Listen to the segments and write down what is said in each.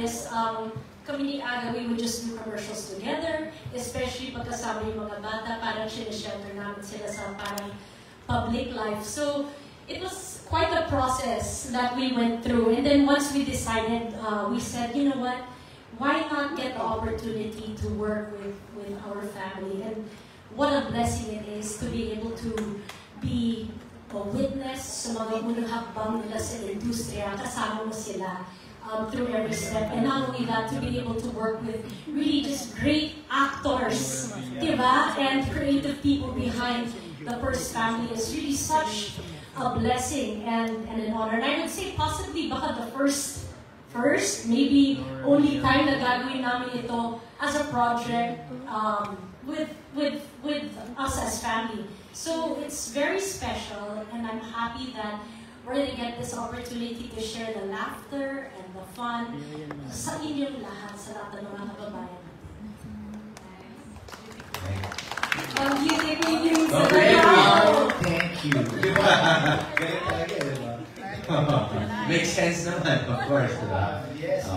this, kami ni Aga, we would just do commercials together, especially pagkasama yung mga bata, parang sinashelter namin sila sa parang public life. So, it was quite a process that we went through. And then once we decided, we said, you know what, why not get the opportunity to work with our family? And what a blessing it is to be able to be a witness sa mga unang hakbang nila sa industriya, kasama mo sila through every step. And not only that, to be able to work with really just great actors, diba? And creative people behind the First Family is really such a blessing and an honor. And I would say possibly baka the first, maybe only time na gagawin namin ito as a project with us as family. So it's very special, and I'm happy that we're going to get this opportunity to share the laughter and the fun sa inyong lahat, sa lahat ng mga kababayan. Thank you. Makes sense naman, of course, diba? Yes.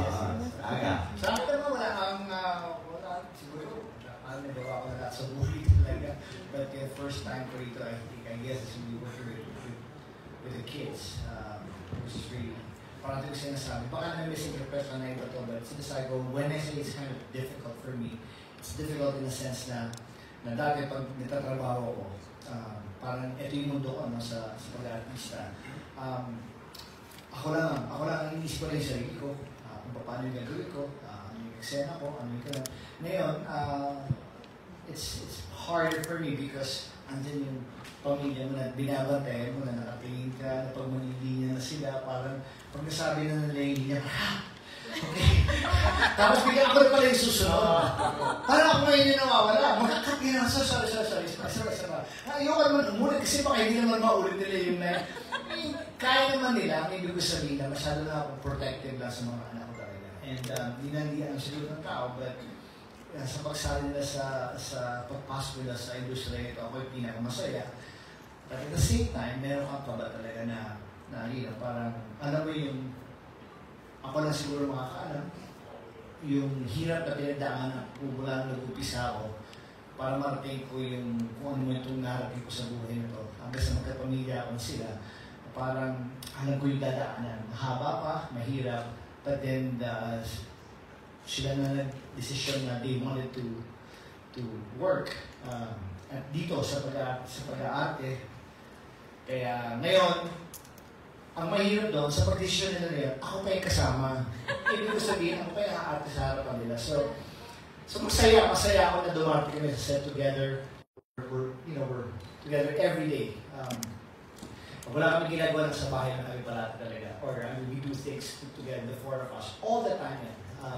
Aga. Sa akin naman, wala, siguro, nagawa ko na lahat sa buhay talaga. But the first time ko rito, I guess, is really working with the kids, which is really, parang ito yung sinasabi. Baka na-misinterpret na iba to, but sinasabi ko, when I say it's kind of difficult for me, it's difficult in the sense na dati pag nitatrabaho ko, parang ito yung mundo ko sa pag-artista. Ako lang ang inisip ko rin sa sarili ko, kung paano yung gagawin ko, ano yung eksena ko, ano yung gano'n. Ngayon, it's harder for me because andyan yung pamilya mo na binabantayan mo, na nakatingin ka, na pag manilinya na sila, parang pag nasabi na nila yung linya, okay. Tapos bigyan ako rin pala yung susunod. Parang ako ngayon yung nawawala. Magkakat nila. Sorry. Ayoko naman umulit kasi baka hindi naman maulit nila yung na. Kaya naman nila, ang ibig ko sabihin na masyado na akong protective lang sa mga anak ko talaga. And hindi ang siguro ng tao, but sa pagsali nila sa pagpasok nila sa industriya ito, ako yung pinakamasaya. But at the same time, meron kang pa ba talaga na parang, alam mo yung ako lang siguro makakaalam, yung hirap na pinagdaanan mula nung nag-upisa ako para marating ko yung kung ano itong narating ko sa buhay nito. Hanggang sa magkapamilya akong sila, parang alam ko yung dadaanan. Mahaba pa, mahirap, but then sila na nag-desisyon na they wanted to work at dito sa pag-aarte. Kaya ngayon, ang mahirap doon, sa pag-desisyon nila, ako pa yung kasama. Ibig ko sabihin, ako pa yung aarte sa harapan nila. So masaya ako na dumarating kami sa set together. We're together every day. Wala kami ginagawa sa bahay na kami parati talaga. Or we do things together, the four of us, all the time.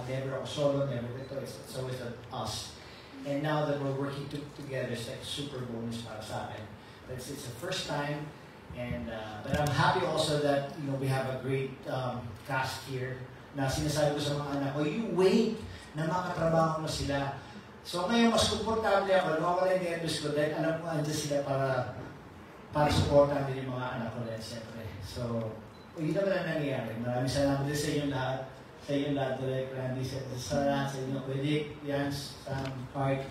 Never ako solo, never ito. It's always us. And now that we're working together, it's like a super bonus para sa akin. It's the first time. And but I'm happy also that we have a great cast here na sinasabi ko sa mga anak ko, you wait na makatrabaho mo sila. So ngayon mas komportable ako, nawawala yung nervous ko dahil alam ko andyan sila para supportan din yung mga anak ko rin, siyempre. So, yun naman ang nangyayari. Maraming salamat din sa inyong lahat. Sa inyong lahat, Direk Randy, sa lahat, sa inyong Kudik, Jans, Sam, Art.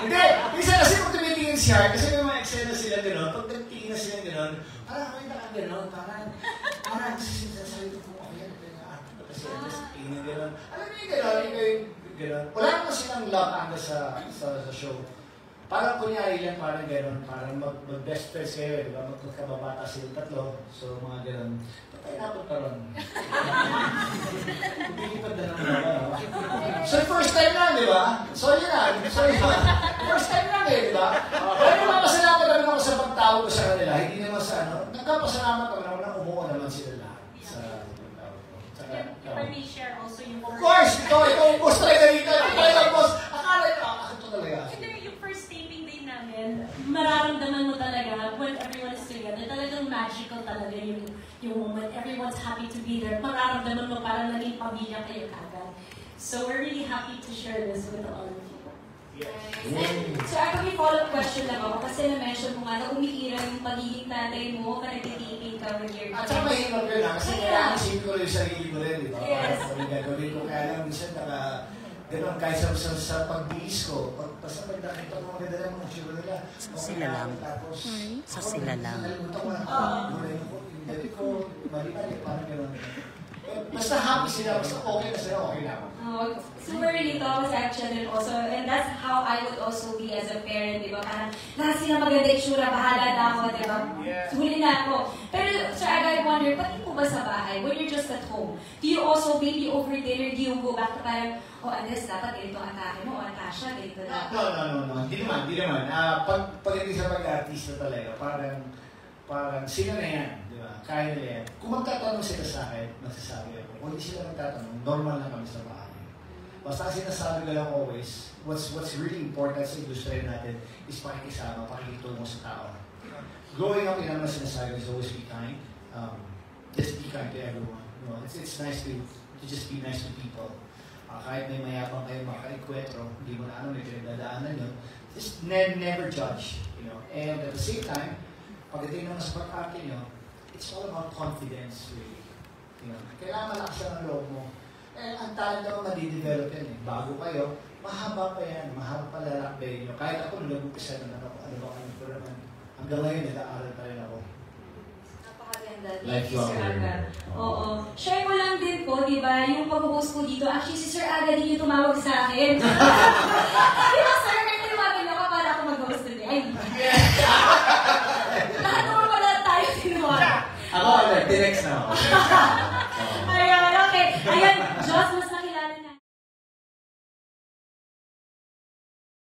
Hindi! Minsan kasi kung tumitingin siya, kasi may mga eksena sila gano'n, pag nagtingin na sila gano'n, parang may naka gano'n, parang sasabi ko po, ayan, ito yung art ko kasi tingin gano'n. Alam mo yung gano'n, wala naman silang love hanggang sa show. Parang kunyari lang, parang gano'n, parang mag-best friends kayo, di ba? Magkababata silang tatlo, so mga gano'n. Patay na po karon. Hindi pa na naman. So first time lang, di ba? So yun lang. First time lang di ba? Pero mapasalamat naman ako sa pagtawag ko sa kanila, hindi naman sa nagkapasalamat naman na umuha naman sila lahat sa pagtawag ko. If I may share also yung... Of course! Ikaw boss talaga dito. Ikaw boss. Akala ito talaga. Mararamdaman mo talaga when everyone is together, talagang magical talaga yung moment. Everyone's happy to be there. Mararamdaman mo parang naging pamilya kayo kagad. So we're really happy to share this with all of you. So, ako may follow-up question lang ako kasi na-mention mo nga na umiira yung pagiging tatay mo ka nagtitiping ka with your At saka mahirap yun kasi kailangan isipin ko yung sarili ko rin, di ba? Yes. Parang gagawin ko kaya lang minsan gano'n kahit sa pagbihis ko, basta pag nakita ko maganda lang mga sure nila. Sila lang. Tapos, So sila lang. nalimutan ko na, yung dati ko, mali-mali, parang gano'n. Basta happy sila, basta okay na sila, okay na ako. Super really to as children also, and that's how I would also be as a parent, di ba? Parang, lahat sila maganda itsura, bahala na ako, di ba? Huli na ako. Pero, Sir Aga, I wonder, pati po ba sa bahay, when you're just at home, do you also, maybe over dinner, do you go back to parang, oh, Andres, dapat ganito ang atake mo, o Natasha, ganito na. No. Hindi naman. Pag hindi sa pag-artista talaga, parang sino na yan, di ba? Kaya nila yan. Kung magtatanong sila sa akin, magsasabi ako. Kung hindi sila magtatanong, normal na kami sa bahay. Basta sinasabi ko lang always, what's really important sa industriya natin is pakikisama, pakikitungo sa tao. Growing up, yun naman sinasabi is always be kind. Just be kind to everyone. You know, it's nice to just be nice to people. Kahit may mayabang kayo makaikwetro, hindi mo na may pinagdadaanan yun, just never judge. You know? And at the same time, pagdating naman sa pag-arte nyo, it's all about confidence, really. You know? Kailangan malakas ang loob mo. Ang talent naman madidevelop yan eh. Bago kayo, mahaba pa yan, mahaba pa lalakbay nyo. Kahit ako, nung nag-upisa na ako, ko naman. Hanggang ngayon, nag-aaral pa rin ako. Napakaganda. Lifelong Sir Aga. learner. Oo. Share ko lang din po, di ba, yung pag-host ko dito. Actually, si Sir Aga din yung tumawag sa akin. Di ba, Sir, may tumawag niyo ka para ako mag-host today. Ay, lahat naman pala tayo sinuha. Ako, direct na ako.